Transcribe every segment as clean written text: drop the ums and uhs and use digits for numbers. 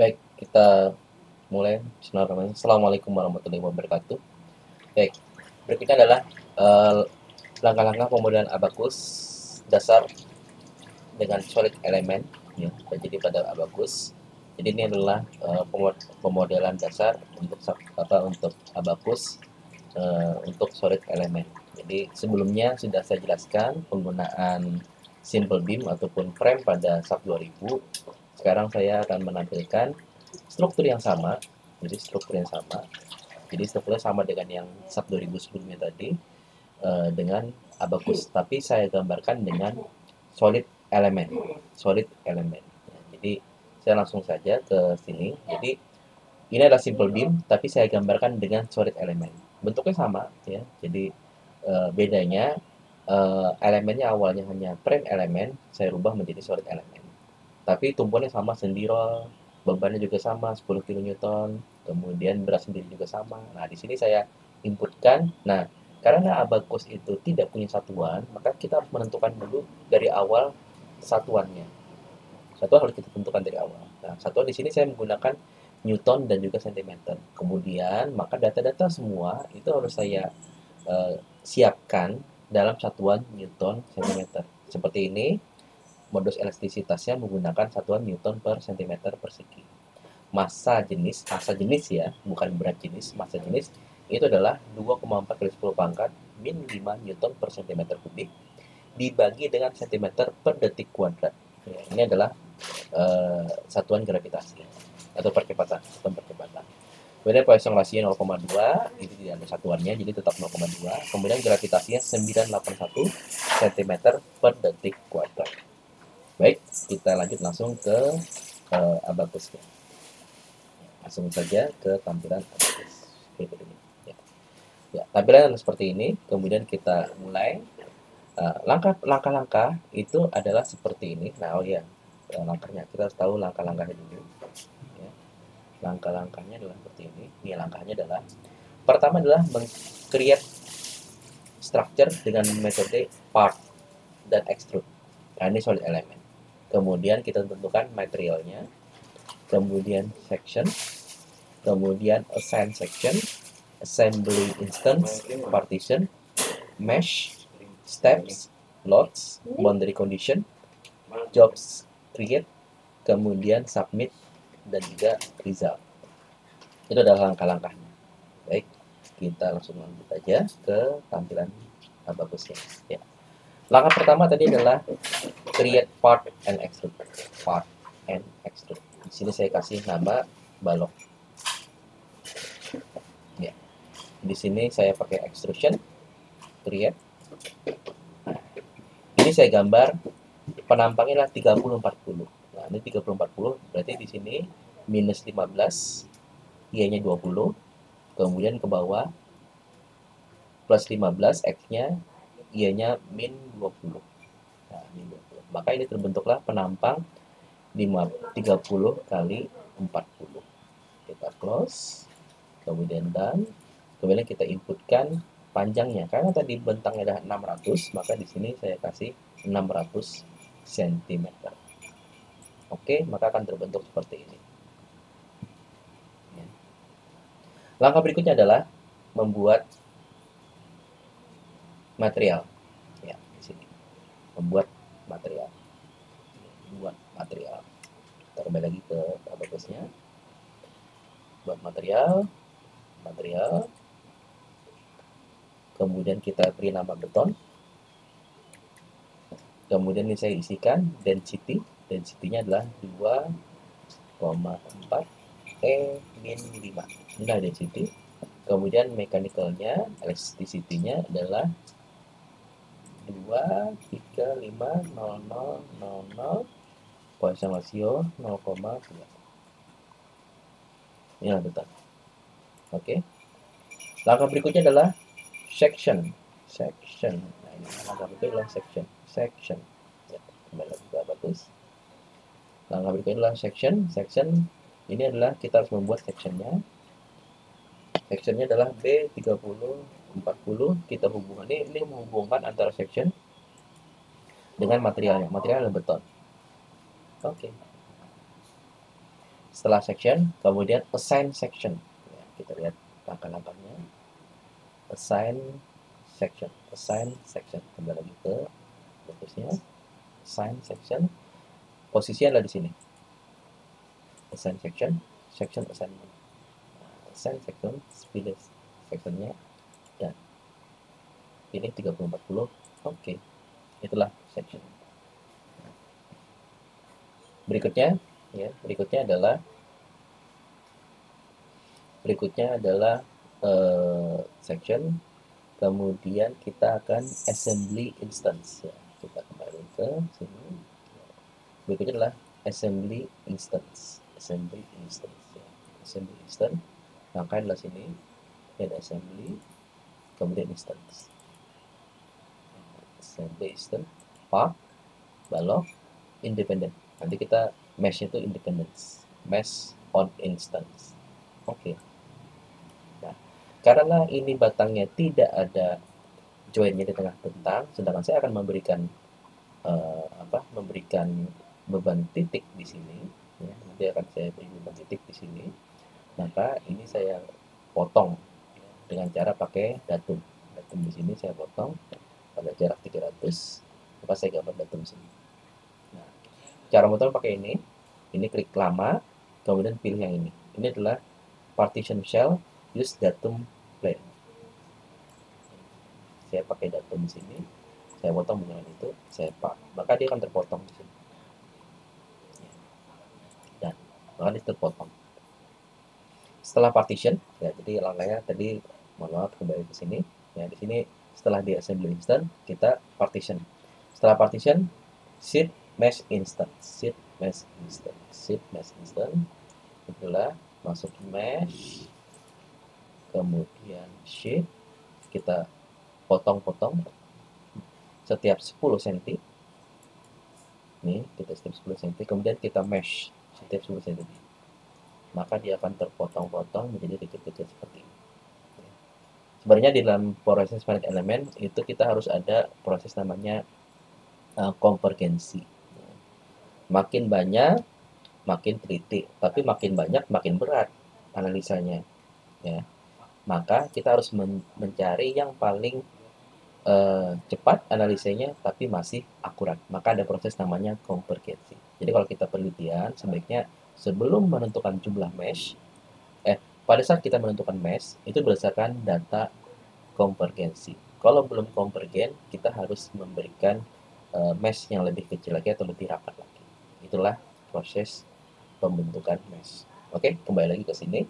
Baik, kita mulai. Bismillahirrahmanirrahim. Assalamualaikum warahmatullahi wabarakatuh. Baik, berikutnya adalah eh, langkah-langkah pemodelan abakus dasar dengan solid elemen. Ya, jadi pada abakus. Jadi ini adalah pemodelan dasar untuk untuk abakus untuk solid elemen. Jadi sebelumnya sudah saya jelaskan penggunaan simple beam ataupun frame pada SAP 2000. Sekarang saya akan menampilkan struktur yang sama. Jadi struktur yang sama. Jadi strukturnya sama dengan yang SAP 2000 sebelumnya tadi dengan abakus. Tapi saya gambarkan dengan solid elemen. Solid elemen. Ya, jadi saya langsung saja ke sini. Jadi ini adalah simple beam, tapi saya gambarkan dengan solid elemen. Bentuknya sama, ya. Jadi bedanya elemennya awalnya hanya frame elemen, saya rubah menjadi solid elemen. Tapi tumpuannya sama, sendirol, bebannya juga sama, 10 kilonewton, kemudian berat sendiri juga sama. Nah, di sini saya inputkan. Nah, karena abakus itu tidak punya satuan, maka kita harus menentukan dulu dari awal satuannya. Satuan harus kita tentukan dari awal. Nah, satuan di sini saya menggunakan Newton dan juga sentimeter. Kemudian, maka data-data semua itu harus saya siapkan dalam satuan Newton centimeter. Seperti ini, modus elastisitasnya menggunakan satuan Newton per centimeter persegi. Massa jenis ya, bukan berat jenis, massa jenis itu adalah 2,4 kali 10 pangkat min 5 Newton per centimeter kubik dibagi dengan centimeter per detik kuadrat. Ya, ini adalah satuan gravitasi atau percepatan, satuan percepatan. Kemudian Poisson rasio 0,2, itu tidak ada satuannya, jadi tetap 0,2. Kemudian gravitasinya 981 cm per detik kuadrat. Baik, kita lanjut langsung ke abakusnya. Langsung saja ke tampilan abakus berikut ini. Ya, ya, tampilan seperti ini. Kemudian kita mulai. Langkah-langkah itu adalah seperti ini. Nah, oh ya, langkahnya kita harus tahu langkah-langkahnya dulu. Ya. Langkah-langkahnya adalah seperti ini. Ini langkahnya adalah pertama adalah meng-create structure dengan metode part dan extrude. Nah, ini solid element. Kemudian kita tentukan materialnya, kemudian section, kemudian assign section, assembly instance, partition, mesh, steps, loads, boundary condition, jobs create, kemudian submit, dan juga result. Itu adalah langkah-langkahnya. Baik, kita langsung lanjut aja ke tampilan ababusnya. Ya. Langkah pertama tadi adalah create part and extrude. Part and extrude. Di sini saya kasih nama balok. Ya. Di sini saya pakai extrusion, create. Ini saya gambar penampangnya adalah 30-40. Nah, ini 30-40 berarti di sini minus 15, y-nya 20, kemudian ke bawah plus 15, x-nya, y-nya min 20. Nah, min 20. Maka ini terbentuklah penampang 30 kali 40. Kita close, kemudian done, kemudian kita inputkan panjangnya. Karena tadi bentangnya adalah 600, maka di sini saya kasih 600 cm. Oke, maka akan terbentuk seperti ini. Ya. Langkah berikutnya adalah membuat material. Ya, di sini. Membuat material. Buat material. Kita kembali lagi ke abacusnya. Buat material, material. Kemudian kita beri nama beton. Kemudian ini saya isikan density. Density-nya adalah 2,4 E-5. Inilah density. Kemudian mechanical-nya, elasticity-nya adalah 2,350000, Poisson rasio 0,3. Inilah beton. Oke. Langkah berikutnya adalah section. Section. Nah, ini langkah berikutnya adalah section. Section. Ya, kembali lagi ke bagus. Langkah berikutnya adalah section. Section ini adalah kita harus membuat sectionnya. Sectionnya adalah B30-40. Kita hubungkan ini menghubungkan antara section dengan materialnya. Material adalah beton. Oke. Setelah section, kemudian assign section. Ya, kita lihat langkah-langkahnya. Assign section. Kembali lagi ke fokusnya. Assign section. Posisinya adalah di sini. Assign section assignment. Assign section, pilih sectionnya dan pilih 30-40. Oke, itulah section. Berikutnya adalah section. Kemudian kita akan assembly instance. Ya, kita kembali ke sini. Berikutnya adalah assembly instance. Ya. Assembly instance. Maka adalah sini ada assembly, kemudian instance. Assembly instance, path, balok, independent. Nanti kita mesh itu independence. Mesh on instance. Oke. Nah, karena ini batangnya tidak ada joinnya di tengah bentang, sedangkan saya akan memberikan beban titik di sini. Ya, nanti akan saya beri beban titik di sini. Maka ini saya potong ya, dengan cara pakai datum. Datum di sini saya potong pada jarak 300. Maka saya gambar datum sini. Nah, cara potong pakai ini. Ini klik lama, kemudian pilih yang ini. Ini adalah partition shell use datum plane. Saya pakai datum di sini. Saya potong dengan itu, maka dia akan terpotong di sini. Dan maka dia terpotong. Setelah partition, ya jadi langkahnya tadi, mohon maaf kembali ke sini. Ya di sini setelah di assembly instance kita partition. Setelah partition, sheet mesh instance. Itulah masuk mesh, kemudian sheet, kita potong-potong setiap 10 cm. Nih, kita setiap 10 cm, kemudian kita mesh setiap 10 cm. Maka dia akan terpotong-potong menjadi kecil-kecil seperti ini. Sebenarnya di dalam proses manage elemen itu kita harus ada proses namanya konvergensi. Makin banyak, makin teliti, tapi makin banyak, makin berat analisanya. Ya, maka kita harus mencari yang paling cepat analisanya tapi masih akurat. Maka ada proses namanya konvergensi. Jadi kalau kita penelitian sebaiknya sebelum menentukan jumlah mesh, pada saat kita menentukan mesh itu berdasarkan data konvergensi. Kalau belum konvergen, kita harus memberikan mesh yang lebih kecil lagi atau lebih rapat lagi. Itulah proses pembentukan mesh. Oke, kembali lagi ke sini.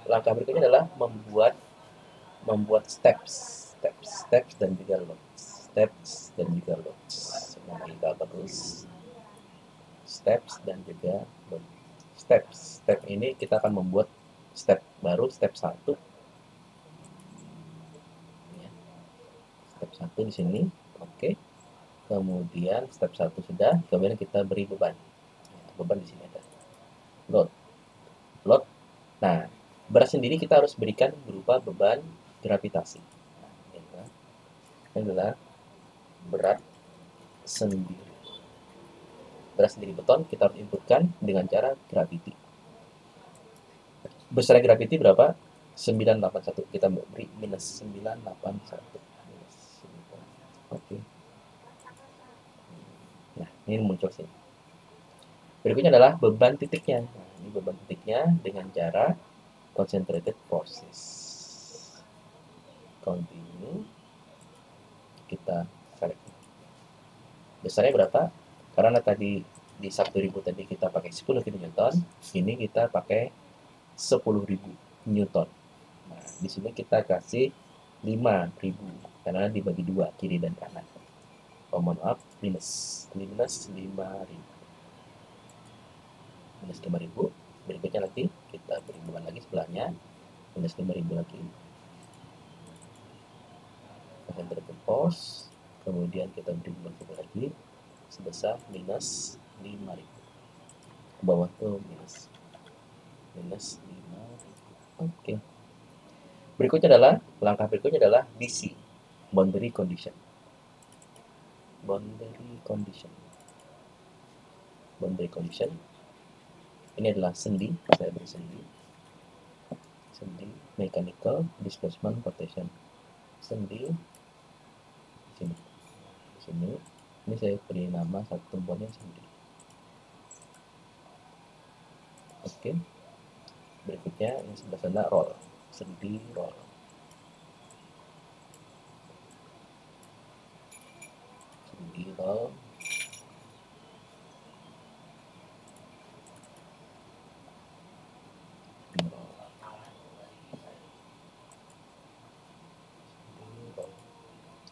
Langkah berikutnya adalah membuat steps dan juga loads. Semuanya kita bagus. Steps dan juga load. Step ini kita akan membuat step baru, step 1. Ya. Step 1 di sini. Oke. Kemudian step 1 sudah, kemudian kita beri beban. Ya, beban di sini ada. Load. Nah, berat sendiri kita harus berikan berupa beban gravitasi. Ini adalah berat sendiri. Berat sendiri beton kita harus inputkan dengan cara gravity. Besarnya gravity berapa? 981. Kita beri minus 981. Oke. Nah, ini muncul sini. Berikutnya adalah beban titiknya. Nah, ini beban titiknya dengan cara concentrated forces. Continue. Kita select. Besarnya berapa? Karena tadi di 1000 tadi kita pakai 10 kN, ini kita pakai 10.000 Newton. Nah, di sini kita kasih 5.000 karena dibagi 2 kiri dan kanan. Oh, mohon maaf, minus 5.000. Minus 5.000. Berikutnya lagi kita beri beban lagi sebelahnya, minus 5.000 lagi. Concentrated force, kemudian kita beri beban lagi sebesar minus 5.000. Ke bawah tuh minus 5.000. Oke. Langkah berikutnya adalah BC, boundary condition. ini adalah sendi, saya beri sendi mechanical displacement rotation, sendi di sini ini saya beri nama satu tumpuannya sendi. Oke, berikutnya yang sebelah sana roll, sendi roll. Sendi roll.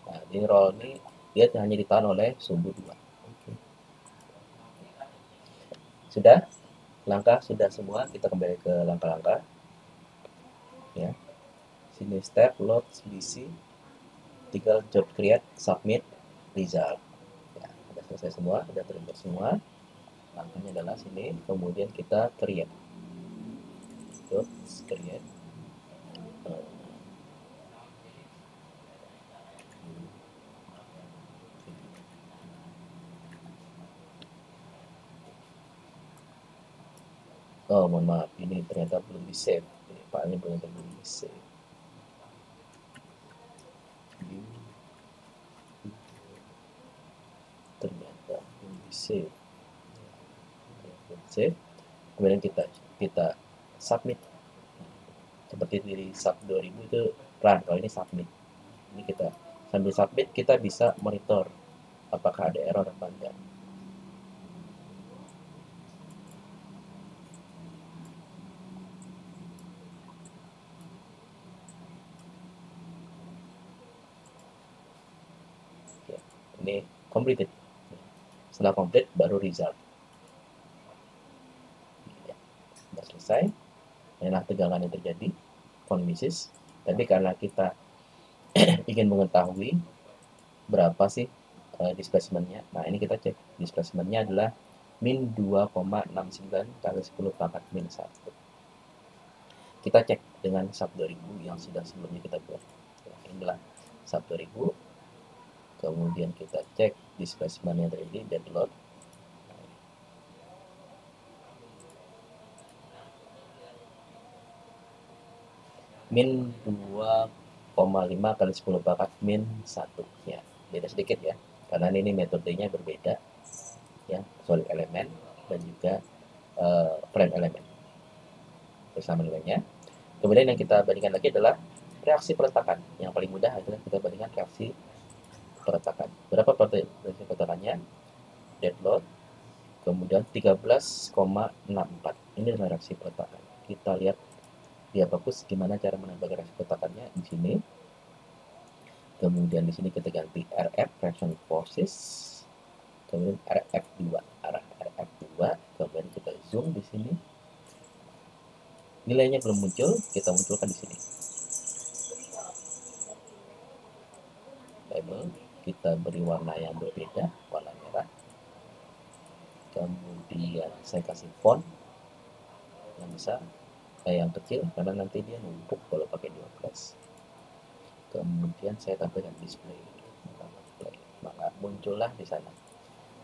Nah, di roll ini dia hanya ditahan oleh sumbu 2. Oke. Sudah? Langkah sudah semua, kita kembali ke langkah-langkah. Ya. Sini step, load, BC, tinggal job create, submit, result. Ya, sudah selesai semua, sudah terlihat semua. Langkahnya adalah sini, kemudian kita create. Job create. Oh, mohon maaf, ini ternyata belum di save. Filenya ternyata belum di save. Ternyata belum di save. Save. Kemudian kita submit. Seperti di sub 2000 itu run, kalau ini submit. Ini kita sambil submit kita bisa monitor apakah ada error apa enggak. Oke, ini completed. Setelah complete baru result. Ya, sudah selesai. Inilah tegangan yang terjadi, konmisis. Tapi karena kita ingin mengetahui berapa sih displacement-nya. Nah, ini kita cek. Displacement-nya adalah min 2,69 kali 10 pangkat min 1. Kita cek dengan sub 2000 yang sudah sebelumnya kita buat. Ya, inilah sub 2000. Kemudian kita cek displacement yang terjadi, dead load. Min 2,5 kali 10 pangkat min 1. Ya, beda sedikit ya. Karena ini metodenya berbeda. Ya, solid elemen dan juga frame elemen. Bersama nilainya. Kemudian yang kita bandingkan lagi adalah reaksi peletakan. Yang paling mudah adalah kita bandingkan reaksi peletakan. Berapa reaksi peletakannya? Dead load, kemudian 13,64. Ini adalah reaksi peletakan. Kita lihat di Abaqus gimana cara menambah reaksi peletakannya di sini. Kemudian di sini kita ganti RF, reaction forces. Kemudian RF2, arah RF2. Kemudian kita zoom di sini. Nilainya belum muncul, kita munculkan di sini. Label, kita beri warna yang berbeda, warna merah. Kemudian saya kasih font yang besar, yang kecil, karena nanti dia numpuk kalau pakai 12. Kemudian saya tampilkan display, maka muncullah di sana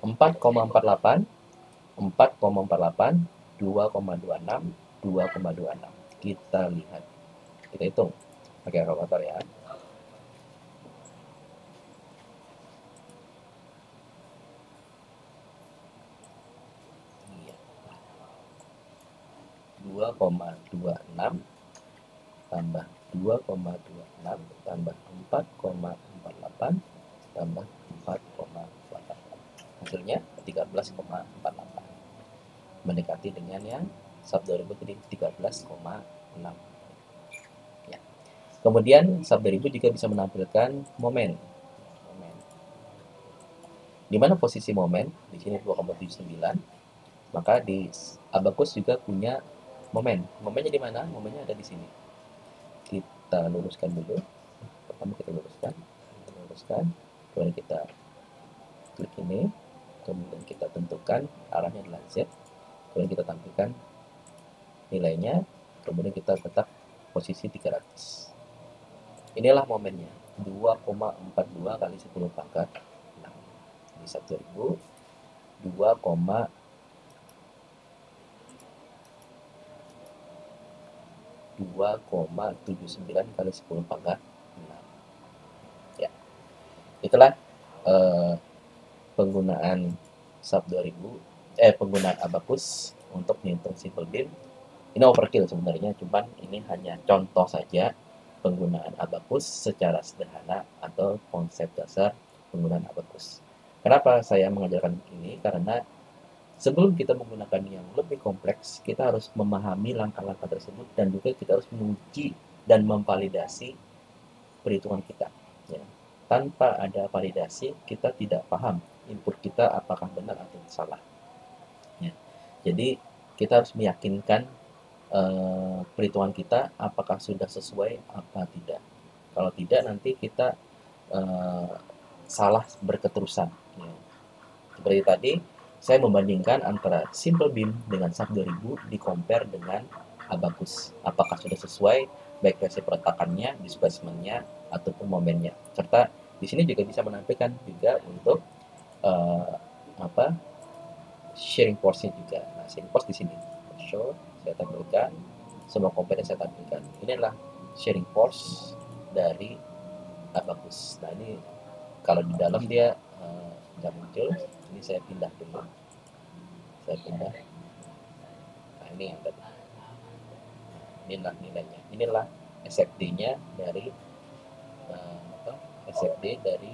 4,48, 4,48, 2,26, 2,26. Kita lihat, kita hitung pakai kalkulator ya. 2,26 tambah 2,26 tambah 4,48 tambah 4,48. Hasilnya 13,48. Mendekati dengan yang sub 2000 tadi 13,6. Ya. Kemudian sub 2000 juga bisa menampilkan momen. Di mana posisi momen? Di sini 2,79. Maka di Abaqus juga punya momen. Momennya di mana? Momennya ada di sini. Kita luruskan dulu. Pertama kita luruskan, kemudian kita klik ini, kemudian kita tentukan arahnya adalah Z, kemudian kita tampilkan nilainya, kemudian kita letak posisi 300. Inilah momennya, 2,42 kali 10 pangkat 6. Di 1000, 2,42 2,79 kali 10 pangkat 6. Ya, itulah eh, penggunaan SAP 2000, penggunaan abacus untuk menghitung simple beam. Ini overkill sebenarnya, cuman ini hanya contoh saja penggunaan abacus secara sederhana atau konsep dasar penggunaan abacus. Kenapa saya mengajarkan ini? Karena sebelum kita menggunakan yang lebih kompleks, kita harus memahami langkah-langkah tersebut dan juga kita harus menguji dan memvalidasi perhitungan kita. Ya. Tanpa ada validasi, kita tidak paham input kita apakah benar atau salah. Ya. Jadi kita harus meyakinkan perhitungan kita apakah sudah sesuai apa tidak. Kalau tidak, nanti kita eh, salah berketerusan. Ya. Seperti tadi, saya membandingkan antara Simple Beam dengan SAP 2000 di compare dengan Abacus. Apakah sudah sesuai baik versi perletakannya, displacement-nya, ataupun momennya. Serta di sini juga bisa menampilkan juga untuk uh, apa sharing force-nya juga. Nah, sharing force di sini. Show, saya tampilkan. Semua komponen saya tampilkan. Ini adalah sharing force dari Abacus. Nah, ini kalau di dalam dia nggak muncul. Ini saya pindah dulu, saya pindah. Nah, ini yang tadi, inilah nilainya, inilah SFD-nya dari SFD dari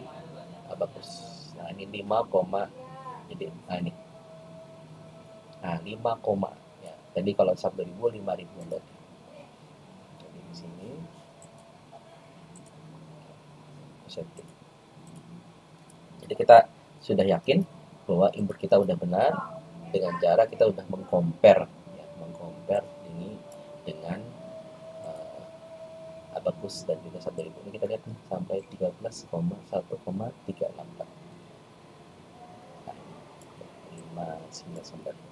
Abacus. Nah, ini 5, jadi nah ini, nah 5, ya. Tadi kalau 1.000 5.000 berarti. Jadi di sini SFD. Jadi kita sudah yakin bahwa input kita udah benar dengan cara kita udah mengcompare, ya, mengcompare ini dengan Abacus dan juga 1.000. Ini kita lihat nih, sampai 13,1,364. Nah, 599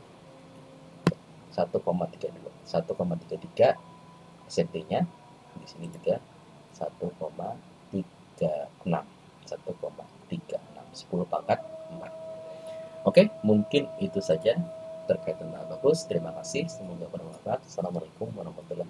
1,32 1,33 SFT-nya di sini juga 1,36 1,36 10 pangkat 4. Oke, mungkin itu saja terkait dengan Abacus. Terima kasih, semoga bermanfaat. Assalamualaikum warahmatullahi wabarakatuh.